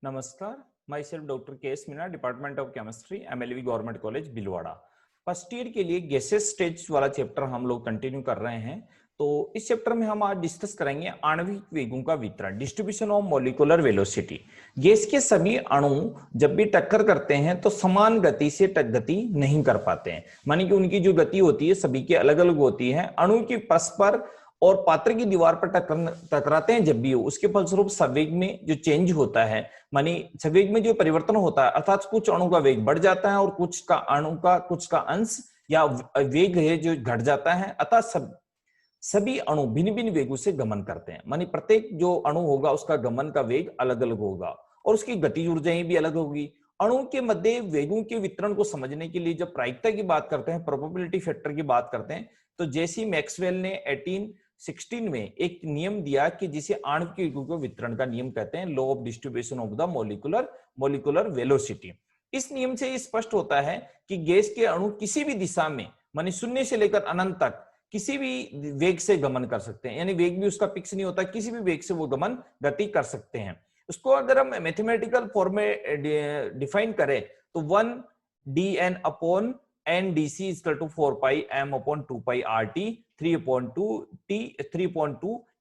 नमस्कार, myself doctor K S Meena, department of chemistry, MLV government college Bhilwara. First year के लिए gases stage वाला chapter हम लोग कंटिन्यू कर रहे हैं। तो इस चैप्टर में हम आज डिस्कस करेंगे आणविक वेगों का वितरण, distribution of molecular velocity. Gas के सभी अणु जब भी टक्कर करते हैं तो समान गति से गति नहीं कर पाते हैं, मानी कि उनकी जो गति होती है सभी की अलग अलग होती है। अणु की परस्पर और पात्र की दीवार पर टकराते हैं जब भी हो, उसके फलस्वरूप संवेग में जो चेंज होता है, मानी संवेग में जो परिवर्तन होता है, अर्थात कुछ अणु का वेग बढ़ जाता है और कुछ का अणु का कुछ का अंश या वेग है जो घट जाता है। अतः सभी अणु भिन्न भिन्न वेगों से गमन करते हैं, मानी प्रत्येक जो अणु होगा उसका गमन का वेग अलग अलग होगा और उसकी गतिज ऊर्जाएं भी अलग होगी। अणु के मध्य वेगों के वितरण को समझने के लिए जब प्रायिकता की बात करते हैं, प्रोबेबिलिटी फैक्टर की बात करते हैं, तो जैसी मैक्सवेल ने 1816 में एक नियम दिया कि जिसे आणविक वेगों के वितरण का नियम कहते हैं, law of distribution of the molecular velocity. इस नियम से ये स्पष्ट होता है कि गैस के अणु किसी भी दिशा में, मानी शून्य से लेकर अनंत तक, किसी भी वेग से गमन कर सकते हैं, यानी वेग भी उसका फिक्स नहीं होता, किसी भी वेग से वो गति कर सकते हैं। उसको अगर हम मैथमेटिकल फॉर्म में डिफाइन करें तो 1 dn/n dc = 4 m/2 rt 3/2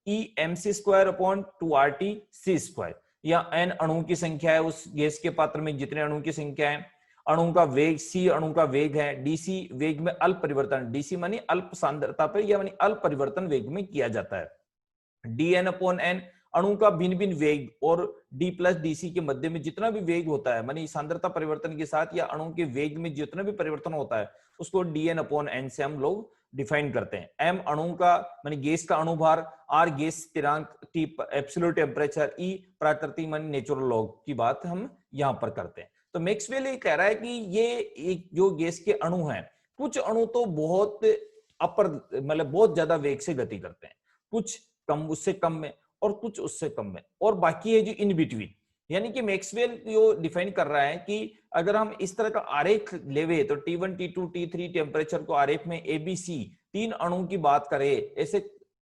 e mc² /2 rt c²। या n अणु की संख्या है उस गैस के पात्र में, जितने अणु की संख्या है, अणु का वेग c अणु का वेग है, डीसी वेग में अल्प परिवर्तन, डीसी मानी अल्प सांद्रता पर या मानी अल्प परिवर्तन वेग में किया जाता है। dn/n अणु का भिन्न भिन्न वेग और d प्लस डीसी के मध्य में जितना भी वेग होता है, मानी सांद्रता परिवर्तन के साथ या अणु के वेग में जितना भी परिवर्तन होता है उसको dn/n से हम लोग डिफाइन करते हैं। m अणु का मानी गैस का अणुभार, r गैस स्थिरांक, t एब्सोल्यूट टेम्परेचर, e प्राकृतिक मानी नेचुरल लॉग की बात हम यहां पर करते हैं। तो मैक्सवेल ये कह रहा है कि ये एक जो गैस के अणु हैं, कुछ अणु तो बहुत अपर मतलब बहुत ज्यादा वेग से गति करते हैं, कुछ कम उससे कम में और कुछ उससे कम में, और बाकी है जो इन बिटवीन। यानी कि मैक्सवेल जो डिफाइन कर रहा है कि अगर हम इस तरह का आरेख लेवे तो T1 T2 T3 टेम्परेचर को आरेख में ABC 3 अणु की बात करें, ऐसे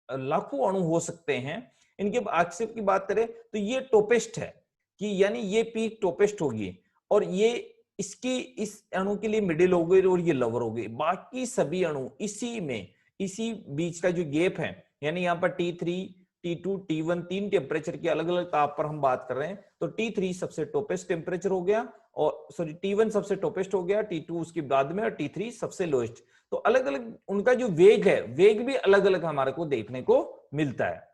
लाखों अणु हो सकते हैं। इनके आक्षेप की बात करें तो ये टॉपेस्ट है, कि यानी ये पीक टॉपेस्ट होगी और ये इसकी इस अणु के लिए मिडिल हो गई और ये लोअर हो गई। बाकी सभी अणु इसी बीच का जो गैप है, यानी यहाँ पर T3 T2 T1 तीन टेम्परेचर के अलग अलग ताप पर हम बात कर रहे हैं, तो T3 सबसे टॉपेस्ट टेम्परेचर हो गया, और सॉरी T1 सबसे टॉपेस्ट हो गया, T2 उसके बाद में, और T3 सबसे लोएस्ट। तो अलग अलग उनका जो वेग है, वेग भी अलग अलग हमारे को देखने को मिलता है।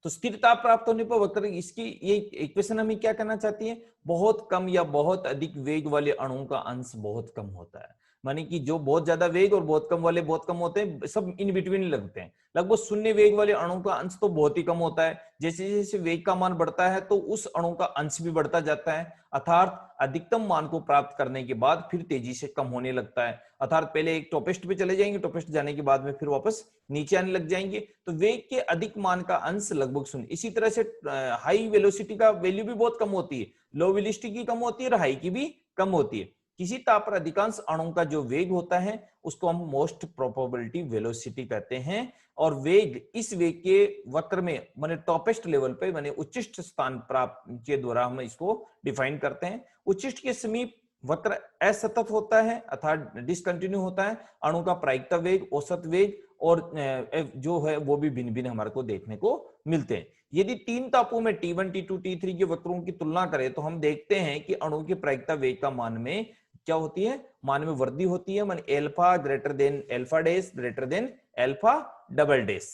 तो स्थिर ताप प्राप्त होने पर वक्र, इसकी ये इक्वेशन हमें क्या कहना चाहती है, बहुत कम या बहुत अधिक वेग वाले अणुओं का अंश बहुत कम होता है। मानी कि जो बहुत ज्यादा वेग और बहुत कम वाले बहुत कम होते हैं, सब इन बिटवीन लगते हैं। लगभग शून्य वेग वाले अणु का अंश तो बहुत ही कम होता है। जैसे जैसे वेग का मान बढ़ता है तो उस अणु का अंश भी बढ़ता जाता है, अर्थात अधिकतम मान को प्राप्त करने के बाद फिर तेजी से कम होने लगता है। अर्थात पहले एक टॉपेस्ट पे चले जाएंगे, टॉपेस्ट जाने के बाद में फिर वापस नीचे आने लग जाएंगे। तो वेग के अधिक मान का अंश लगभग शून्य। इसी तरह से हाई वेलोसिटी का वैल्यू भी बहुत कम होती है, लो वेलोसिटी की कम होती है और हाई की भी कम होती है। किसी ताप पर अधिकांश अणु का जो वेग होता है उसको हम मोस्ट प्रोबेबिलिटी वेलोसिटी कहते हैं, और वेग इस वेग के वक्र में माने टॉपेस्ट लेवल पे माने उच्चिष्ट स्थान प्राप्त के द्वारा हम इसको डिफाइन करते हैं। उच्चिष्ट के समीप वक्र असतत होता है अर्थात डिसकंटिन्यू होता है। अणु का प्रायिकता वेग, औसत वेग और जो है वो भी भिन्न भिन्न हमारे को देखने को मिलते हैं। यदि तीन तापों में T1 T2 T3 के वक्रों की तुलना करें तो हम देखते हैं कि अणु की प्रायिकता वेग का मान में क्या होती है, मान में वृद्धि होती है, माने alpha greater than alpha dash greater than alpha double dash.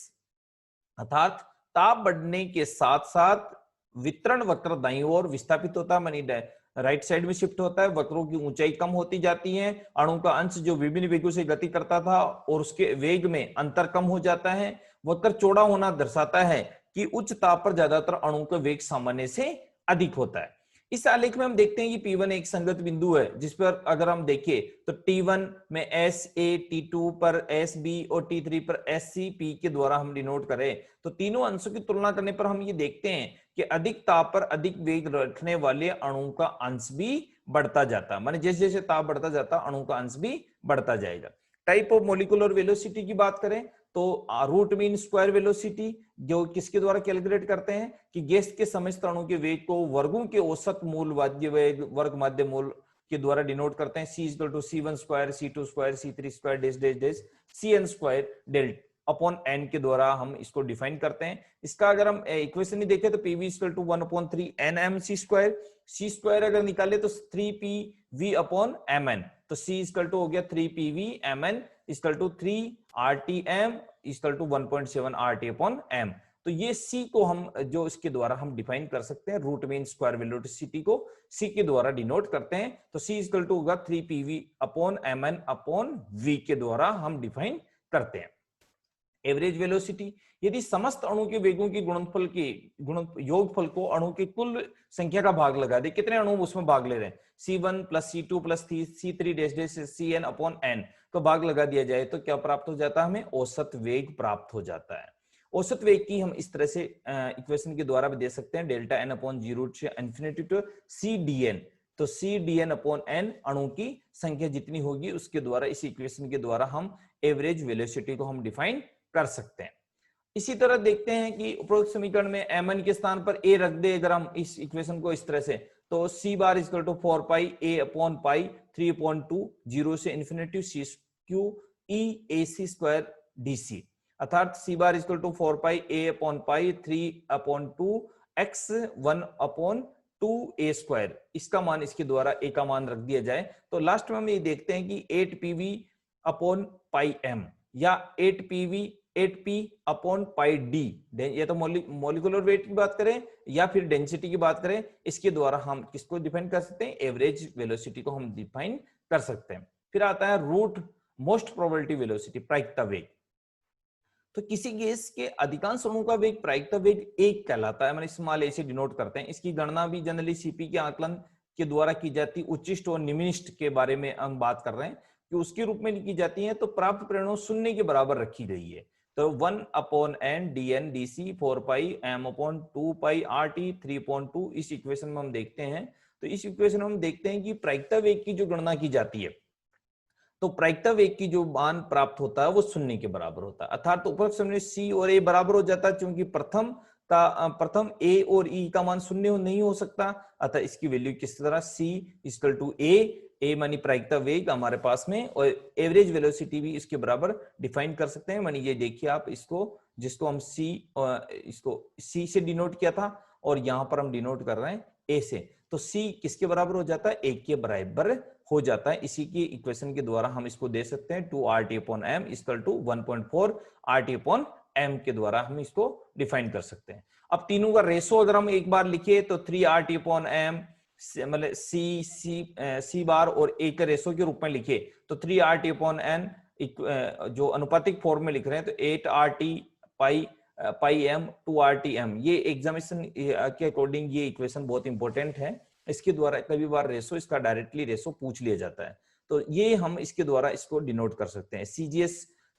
अर्थात ताप बढ़ने के साथ साथ वितरण वक्र दाईं ओर विस्थापित होता है, मानी राइट साइड में शिफ्ट होता है, वक्रों की ऊंचाई कम होती जाती है, अणु का अंश जो विभिन्न वेगों से गति करता था और उसके वेग में अंतर कम हो जाता है। वक्र चौड़ा होना दर्शाता है कि उच्च ताप पर ज्यादातर अणु का वेग सामान्य से अधिक होता है। इस आलेख में हम देखते हैं कि P1 एक संगत बिंदु है, जिस पर अगर हम देखें तो T1 में SA, T2 पर SB और T3 पर SCP के द्वारा हम डिनोट करें तो तीनों अंशों की तुलना करने पर हम ये देखते हैं कि अधिक ताप पर अधिक वेग रखने वाले अणु का अंश भी बढ़ता जाता है, माने जैसे जैसे ताप बढ़ता जाता अणु का अंश भी बढ़ता जाएगा। टाइप ऑफ मॉलिक्यूलर वेलोसिटी की बात करें तो रूट मीन स्क्वायर वेलोसिटी जो किसके द्वारा कैलकुलेट करते हैं कि गैस के समस्त अणु के वेग को वर्गों के औसत मूल वाद्य वेग वर्ग माध्य मूल के द्वारा डिनोट करते हैं। C equal to C1 square, C2 square, C3 square dash dash dash Cn square del upon n के द्वारा हम इसको डिफाइन करते हैं। इसका अगर हम इक्वेशन नहीं देखें तो PV equal to 1/3 NMC square, C square अगर निकाले तो 3PV अपॉन Mn, तो C इक्वल टू हो गया 3PV Mn equal to 3 RTM equal to 1.7 RT upon M। तो ये C को हम जो इसके द्वारा हम डिफाइन कर सकते हैं, रूट मीन स्क्वायर वेलोसिटी को C के द्वारा डिनोट करते हैं। तो C इक्वल टू होगा 3PV upon Mn upon V के द्वारा हम डिफाइन करते हैं। एवरेज वेलोसिटी, यदि समस्त अणु के वेगों की गुणनफल के योगफल को अणु की कुल संख्या का भाग लगा दे, कितने अणु उसमें भाग ले रहे हैं, C1 plus C2 plus C3 dash dash Cn upon n तो भाग लगा दिया जाए तो क्या प्राप्त हो जाता है, हमें औसत वेग प्राप्त हो जाता है। औसत वेग की हम इस तरह से इक्वेशन के द्वारा भी दे सकते हैं, डेल्टा n अपॉन जी रूट से इन्फिनिटी टू CdN, तो CdN अपॉन n अणु की संख्या जितनी होगी उसके द्वारा, इस इक्वेशन के द्वारा हम एवरेज वेलोसिटी को हम डिफाइन कर सकते हैं। इसी तरह देखते हैं कि उपरोक्त समीकरण में Mn के स्थान पर a रख दे अगर हम इस इक्वेशन को इस तरह से, तो C bar equal to 4 pi a upon pi 3/2 0 से infinity C cube E AC square DC, अर्थात C bar equal to 4 pi a upon pi 3/2 x 1/2 a square, इसका मान इसके द्वारा a का मान रख दिया जाए तो लास्ट में हम ये देखते हैं कि 8PV अपॉन पाई m या 8P अपॉन पाई डी, या तो मॉलिक्यूलर वेट की बात करें या फिर डेंसिटी की बात करें, इसके द्वारा हम किसको डिफाइन कर सकते हैं, एवरेज वेलोसिटी को हम डिफाइन कर सकते हैं। फिर आता है रूट मोस्ट प्रोबेबिलिटी वेलोसिटी, प्रायिकता वेग। तो किसी गैस के अधिकांश अणुओं का वेग प्रायिकता वेग 1 कहलाता है, मतलब स्मॉल a से डिनोट करते हैं। इसकी गणना भी जनरली CP के आकलन के द्वारा की जाती है। उच्चिष्ट और निम्निष्ट के बारे में हम बात कर रहे हैं कि उसके रूप में की जाती है, तो प्राप्त परिणाम शून्य के बराबर रखी गई है। तो 1/n dn dc 4 पाई m अपॉन 2 पाई RT 3/2 इस इक्वेशन में हम देखते हैं। तो इस इक्वेशन में हम देखते हैं कि प्रायिकता वेग की जो गणना की जाती है, तो प्रायिकता वेग की जो मान प्राप्त होता है वो शून्य के बराबर होता है, अर्थात उपरोक्त समय C और A बराबर हो जाता है, क्योंकि प्रथम A और E का मान शून्य नहीं हो सकता, अतः इसकी वैल्यू किस तरह C इक्वल टू A मानी प्रायिकता वेग हमारे पास में, और एवरेज वेलोसिटी भी इसके बराबर डिफाइन कर सकते हैं। मानी ये देखिए आप इसको, जिसको हम इसको C से डिनोट किया था और यहां पर हम डिनोट कर रहे हैं A से, तो C किसके बराबर हो जाता है, 1 के बराबर हो जाता है। इसी की इक्वेशन के द्वारा हम इसको दे सकते हैं 2RT upon M equal to 1.4 RT upon M के द्वारा हम इसको डिफाइन कर सकते हैं। अब तीनों का रेशो अगर हम एक बार लिखे तो 3RT अपॉन M, मतलब C बार और A के रेशो के रूप में लिखे तो 3RT अपॉन N जो अनुपातिक फॉर्म में लिख रहे हैं तो 8RT पाई M 2RTM, ये एग्जामिनेशन के अकॉर्डिंग ये इक्वेशन बहुत इंपॉर्टेंट है। इसके द्वारा कभी बार रेशो, इसका डायरेक्टली रेशो पूछ लिया जाता है, तो ये हम इसके द्वारा इसको डिनोट कर सकते हैं। CGS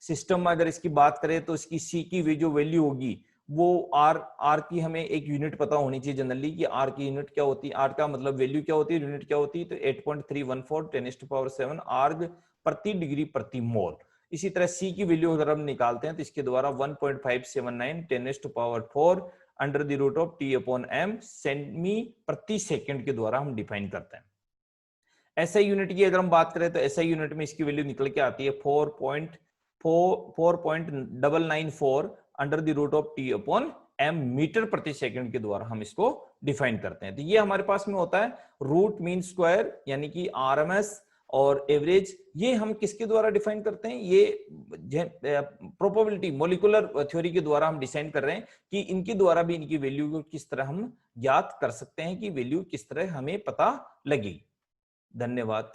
सिस्टम में अगर इसकी बात करें तो इसकी C की जो वैल्यू होगी वो R की हमें एक यूनिट पता होनी चाहिए जनरली कि R की यूनिट क्या होती है, R का मतलब वैल्यू क्या होती है, यूनिट क्या होती है, तो 8.314 10⁻⁷ आर्ग प्रति डिग्री प्रति मोल। इसी तरह C की वैल्यू अगर हम निकालते हैं तो इसके द्वारा 1.579 10⁻⁴ under the root of T upon M सेमी प्रति सेकंड के द्वारा हम डिफाइन करते हैं। SI यूनिट की अगर हम बात करें तो SI यूनिट में इसकी वैल्यू निकल के आती है 4.994 under the root of T upon M metre प्रति सेकंड के द्वारा हम इसको डिफाइन करते हैं। तो ये हमारे पास में होता है रूट मीन स्क्वायर यानी कि RMS और एवरेज, ये हम किसके द्वारा डिफाइन करते हैं, ये प्रोबेबिलिटी मॉलिक्यूलर थ्योरी के द्वारा हम डिसाइड कर रहे हैं कि इनके द्वारा भी इनकी वैल्यू को किस तरह हम ज्ञात कर सकते हैं कि वैल्यू किस तरह हमें पता लगेगी। धन्यवाद।